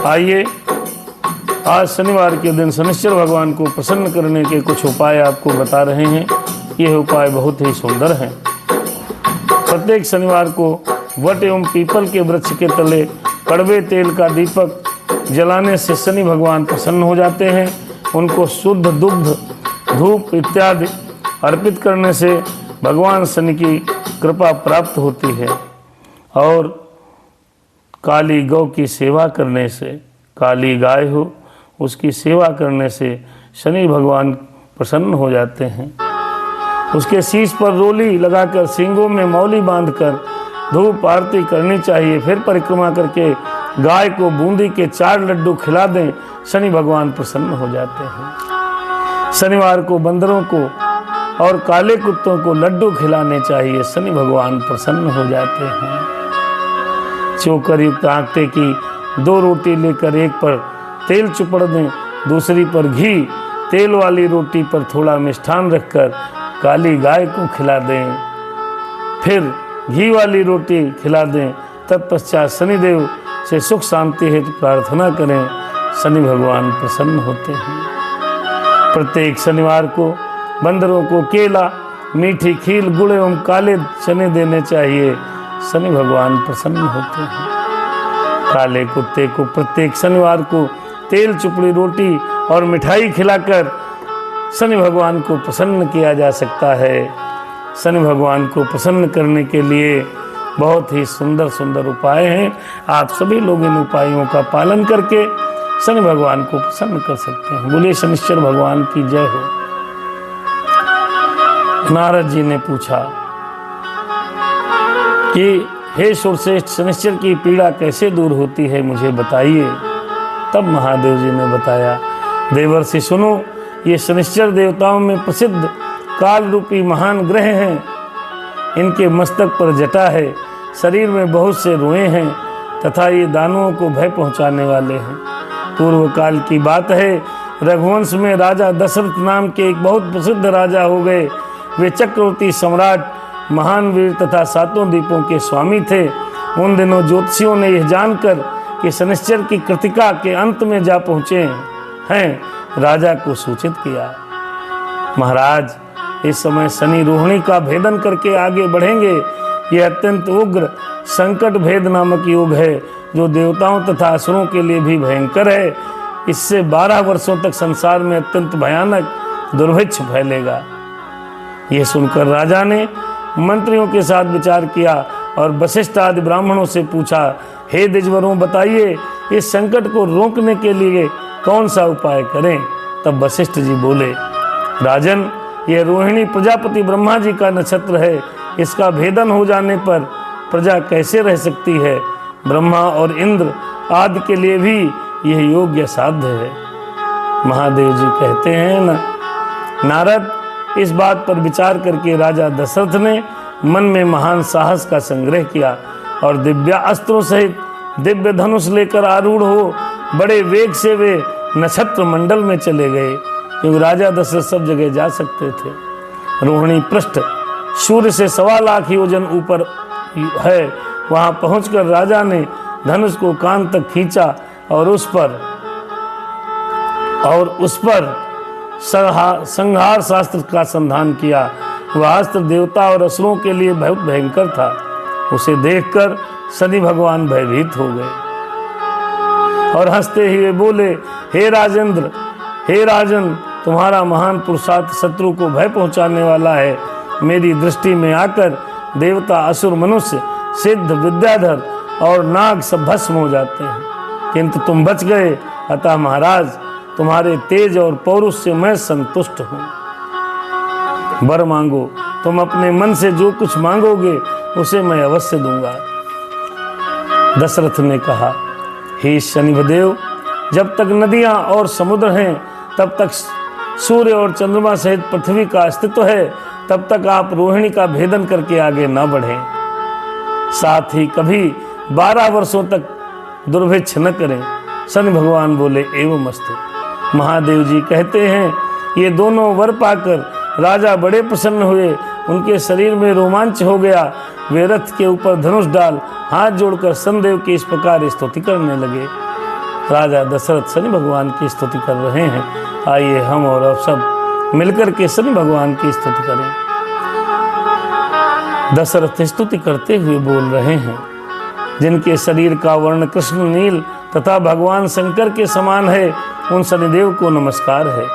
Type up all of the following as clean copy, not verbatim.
आइए आज शनिवार के दिन शनिश्चर भगवान को प्रसन्न करने के कुछ उपाय आपको बता रहे हैं। यह उपाय बहुत ही सुंदर हैं। प्रत्येक शनिवार को वट एवं पीपल के वृक्ष के तले कड़वे तेल का दीपक जलाने से शनि भगवान प्रसन्न हो जाते हैं। उनको शुद्ध दुग्ध धूप इत्यादि अर्पित करने से भगवान शनि की कृपा प्राप्त होती है। और काली गौ की सेवा करने से, काली गाय हो उसकी सेवा करने से शनि भगवान प्रसन्न हो जाते हैं। उसके शीश पर रोली लगाकर सींगों में मौली बांधकर धूप आरती करनी चाहिए। फिर परिक्रमा करके गाय को बूंदी के 4 लड्डू खिला दें, शनि भगवान प्रसन्न हो जाते हैं। शनिवार को बंदरों को और काले कुत्तों को लड्डू खिलाने चाहिए, शनि भगवान प्रसन्न हो जाते हैं। चोकर युक्त आटे की 2 रोटी लेकर एक पर तेल चुपड़ दें, दूसरी पर घी, तेल वाली रोटी पर थोड़ा मिष्ठान रखकर काली गाय को खिला दें। फिर घी वाली रोटी खिला दें। तत्पश्चात शनिदेव से सुख शांति हेतु प्रार्थना करें, शनि भगवान प्रसन्न होते हैं। प्रत्येक शनिवार को बंदरों को केला, मीठी खीर, गुड़ एवं काले चने देने चाहिए, शनि भगवान प्रसन्न होते हैं। काले कुत्ते को प्रत्येक शनिवार को तेल चुपड़ी रोटी और मिठाई खिलाकर शनि भगवान को प्रसन्न किया जा सकता है। शनि भगवान को प्रसन्न करने के लिए बहुत ही सुंदर सुंदर उपाय हैं। आप सभी लोग इन उपायों का पालन करके शनि भगवान को प्रसन्न कर सकते हैं। बोले शनिश्चर भगवान की जय हो। नारद जी ने पूछा कि हे सुरश्रेष्ठ, शनिश्चर की पीड़ा कैसे दूर होती है, मुझे बताइए। तब महादेव जी ने बताया, देवर्षि सुनो, ये शनिश्चर देवताओं में प्रसिद्ध काल रूपी महान ग्रह हैं। इनके मस्तक पर जटा है, शरीर में बहुत से रोए हैं तथा ये दानवों को भय पहुंचाने वाले हैं। पूर्व काल की बात है, रघुवंश में राजा दशरथ नाम के एक बहुत प्रसिद्ध राजा हो गए। वे चक्रवर्ती सम्राट, महान वीर तथा 7 द्वीपों के स्वामी थे। उन दिनों ज्योतिषियों ने यह जानकर कि शनिश्चर की कृतिका के अंत में जा पहुँचे हैं, राजा को सूचित किया। महाराज, इस समय शनि रोहिणी का भेदन करके आगे बढ़ेंगे। यह अत्यंत उग्र संकट भेद नामक योग है, जो देवताओं तथा असुरों के लिए भी भयंकर है। इससे 12 वर्षों तक संसार में अत्यंत भयानक दुर्भिक्ष फैलेगा। यह सुनकर राजा ने मंत्रियों के साथ विचार किया और वशिष्ठ आदि ब्राह्मणों से पूछा, हे द्विजवरों, बताइए इस संकट को रोकने के लिए कौन सा उपाय करें। तब वशिष्ठ जी बोले, राजन, यह रोहिणी प्रजापति ब्रह्मा जी का नक्षत्र है। इसका भेदन हो जाने पर प्रजा कैसे रह सकती है। ब्रह्मा और इंद्र आदि के लिए भी यह योग्य साध्य है। महादेव जी कहते हैं ना, नारद, इस बात पर विचार करके राजा दशरथ ने मन में महान साहस का संग्रह किया और दिव्यास्त्रों सहित दिव्य धनुष लेकर आरूढ़ हो बड़े वेग से वे नक्षत्र मंडल में चले गए, क्योंकि राजा दशरथ सब जगह जा सकते थे। रोहिणी पृष्ठ सूर्य से 1.25 लाख योजन ऊपर है। वहां पहुंचकर राजा ने धनुष को कान तक खींचा और उस पर संहार शास्त्र का संधान किया। वह अस्त्र देवता और असुरों के लिए बहुत भयंकर था। उसे देखकर शनि भगवान भयभीत हो गए और हंसते हुए बोले, हे राजेंद्र, हे राजन, तुम्हारा महान पुरुषार्थ शत्रु को भय पहुंचाने वाला है। मेरी दृष्टि में आकर देवता, असुर, मनुष्य, सिद्ध, विद्याधर और नाग सब भस्म हो जाते हैं, किंतु तुम बच गए। अतः महाराज, तुम्हारे तेज और पौरुष से मैं संतुष्ट हूँ। वर मांगो, तुम अपने मन से जो कुछ मांगोगे उसे मैं अवश्य दूंगा। दशरथ ने कहा, हे शनिदेव, जब तक नदियां और समुद्र हैं तब तक सूर्य और चंद्रमा सहित पृथ्वी का अस्तित्व है, तब तक आप रोहिणी का भेदन करके आगे न बढ़ें। साथ ही कभी 12 वर्षों तक दुर्भिक्ष न करें। शनि भगवान बोले, एवं अस्तु। महादेव जी कहते हैं, ये दोनों वर पाकर राजा बड़े प्रसन्न हुए। उनके शरीर में रोमांच हो गया। वे रथ के ऊपर धनुष डाल हाथ जोड़कर शनिदेव की इस प्रकार स्तुति करने लगे, राजा दशरथ शनि भगवान की स्तुति कर रहे हैं। आइए हम और आप सब मिलकर के शनि भगवान की स्तुति करें। दशरथ स्तुति करते हुए बोल रहे हैं, जिनके शरीर का वर्ण कृष्ण नील तथा भगवान शंकर के समान है, उन शनिदेव को नमस्कार है।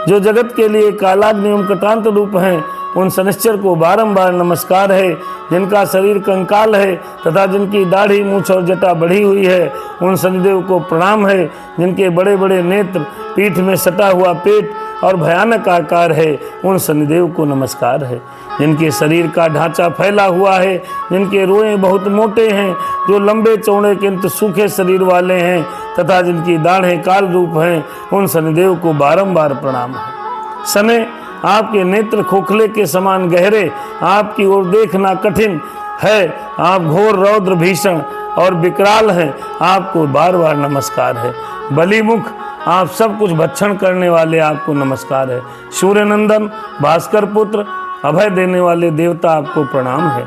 जो जगत के लिए कालाग्नि एवं कटांत रूप हैं, उन शनिश्चर को बारंबार नमस्कार है। जिनका शरीर कंकाल है तथा जिनकी दाढ़ी मूछ और जटा बढ़ी हुई है, उन शनिदेव को प्रणाम है। जिनके बड़े बड़े नेत्र, पीठ में सटा हुआ पेट और भयानक आकार है, उन शनिदेव को नमस्कार है। जिनके शरीर का ढांचा फैला हुआ है, जिनके रोए बहुत मोटे हैं, जो लंबे चौड़े किंतु सूखे शरीर वाले हैं तथा जिनकी दाढ़ें काल रूप हैं, उन शनिदेव को बारंबार प्रणाम है। शनि, आपके नेत्र खोखले के समान गहरे, आपकी ओर देखना कठिन है, आप घोर रौद्र भीषण और विकराल हैं, आपको बार बार नमस्कार है। बलिमुख, आप सब कुछ भक्षण करने वाले, आपको नमस्कार है। सूर्यनंदन, भास्कर पुत्र, अभय देने वाले देवता, आपको प्रणाम है।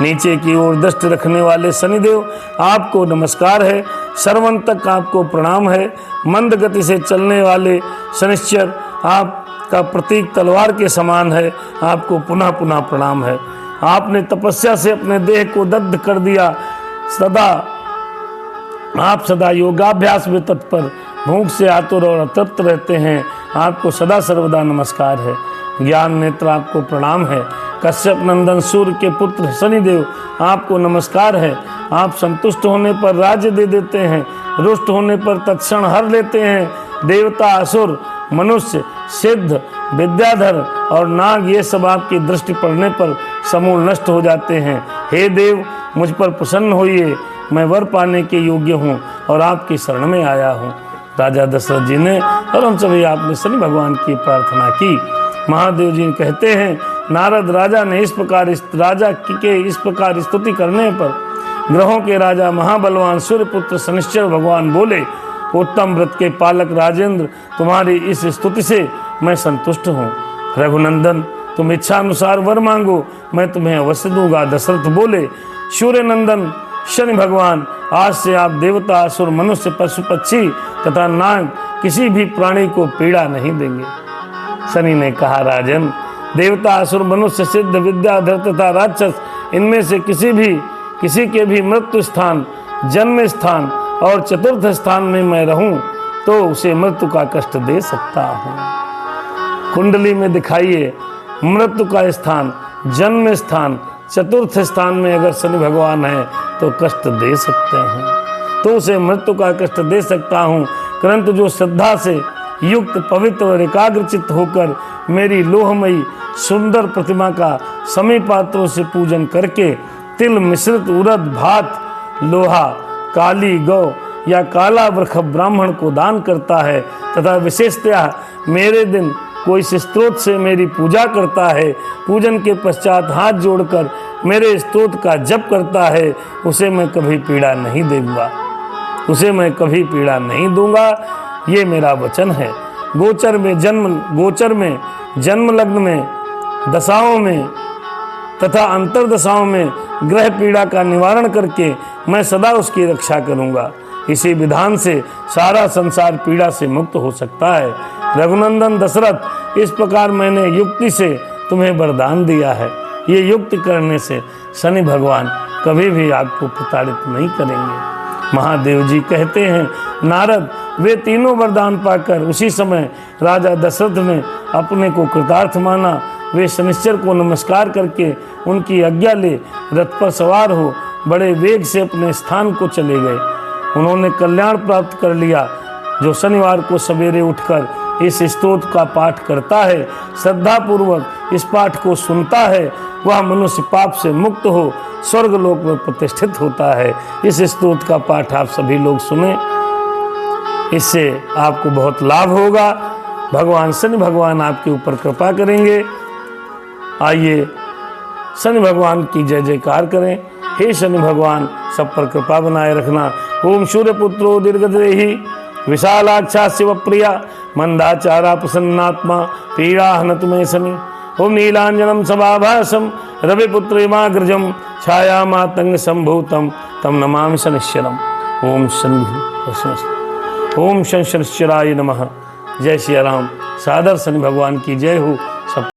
नीचे की ओर दृष्टि रखने वाले शनिदेव, आपको नमस्कार है। सर्वन तक आपको प्रणाम है। मंद गति से चलने वाले शनिश्चर, आपका प्रतीक तलवार के समान है, आपको पुनः पुनः प्रणाम है। आपने तपस्या से अपने देह को दग्ध कर दिया, आप सदा योगाभ्यास में तत्पर, भूख से आतुर और अतृप्त रहते हैं, आपको सदा सर्वदा नमस्कार है। ज्ञान नेत्र, आपको प्रणाम है। कश्यप नंदन सूर्य के पुत्र शनिदेव, आपको नमस्कार है। आप संतुष्ट होने पर राज्य दे देते हैं, रुष्ट होने पर तत्क्षण हर लेते हैं। देवता, असुर, मनुष्य, सिद्ध, विद्याधर और नाग, ये सब आपकी दृष्टि पड़ने पर समूल नष्ट हो जाते हैं। हे देव, मुझ पर प्रसन्न होइए, मैं वर पाने के योग्य हूँ और आपकी शरण में आया हूँ। राजा दशरथ जी ने और हम सभी आपने शनि भगवान की प्रार्थना की। महादेव जी कहते हैं, नारद राजा ने इस प्रकार स्तुति करने पर ग्रहों के राजा महाबलवान सूर्यपुत्र शनिश्चर भगवान बोले, उत्तम व्रत के पालक राजेंद्र, तुम्हारी इस स्तुति से मैं संतुष्ट हूँ। रघुनंदन, तुम इच्छा अनुसार वर मांगो, मैं तुम्हें अवश्य दूंगा। दशरथ बोले, सूर्यनंदन शनि भगवान, आज से आप देवता, असुर, मनुष्य, पशु, पक्षी तथा नाग, किसी भी प्राणी को पीड़ा नहीं देंगे। शनि ने कहा, राजन, देवता, असुर, मनुष्य, सिद्ध, विद्याधर तथा राक्षस, इनमें से किसी के भी मृत्यु स्थान, जन्म स्थान और चतुर्थ स्थान में मैं रहूं तो उसे मृत्यु का कष्ट दे सकता हूं। कुंडली में दिखाइए, मृत्यु का स्थान, जन्म स्थान, चतुर्थ स्थान में अगर शनि भगवान है तो कष्ट दे सकते हैं, तो उसे मृत्यु का कष्ट दे सकता हूं। परंतु जो श्रद्धा से युक्त, पवित्र और एकाग्रचित्त होकर मेरी लोहमयी सुंदर प्रतिमा का समी पात्रों से पूजन करके तिल मिश्रित उड़द, भात, लोहा, काली गौ या काला वृक्ष ब्राह्मण को दान करता है तथा विशेषतया मेरे दिन कोई स्त्रोत से मेरी पूजा करता है, पूजन के पश्चात हाथ जोड़कर मेरे स्तोत्र का जप करता है, उसे मैं कभी पीड़ा नहीं दूंगा, ये मेरा वचन है। गोचर में जन्म लग्न में, दशाओं में तथा अंतरदशाओं में ग्रह पीड़ा का निवारण करके मैं सदा उसकी रक्षा करूंगा। इसी विधान से सारा संसार पीड़ा से मुक्त हो सकता है। रघुनंदन दशरथ, इस प्रकार मैंने युक्ति से तुम्हें वरदान दिया है। ये युक्ति करने से शनि भगवान कभी भी आपको प्रताड़ित नहीं करेंगे। महादेव जी कहते हैं, नारद, वे तीनों वरदान पाकर उसी समय राजा दशरथ ने अपने को कृतार्थ माना। वे शनिश्चर को नमस्कार करके उनकी आज्ञा ले रथ पर सवार हो बड़े वेग से अपने स्थान को चले गए। उन्होंने कल्याण प्राप्त कर लिया। जो शनिवार को सवेरे उठकर इस स्तोत्र का पाठ करता है, श्रद्धापूर्वक इस पाठ को सुनता है, वह मनुष्य पाप से मुक्त हो स्वर्गलोक में प्रतिष्ठित होता है। इस स्तोत्र का पाठ आप सभी लोग सुने, इससे आपको बहुत लाभ होगा। भगवान शनि भगवान आपके ऊपर कृपा करेंगे। आइए शनि भगवान की जय जयकार करें। हे शनि भगवान, सब पर कृपा बनाए रखना। ओम सूर्यपुत्रो दीर्घदेहि विशालाक्षा शिवप्रिया मंदाचारा प्रसन्नात्मा पीड़ा हनतु मे शनि। ओम नीलांजनम सभाभासम रविपुत्रेमाग्रजम छायामातंग संभूतम तम नमामि शनिश्चरम। ओम शनि। ओम शं शनिश्चराय नमः। जय सिया राम। सादर शनि भगवान की जय हो।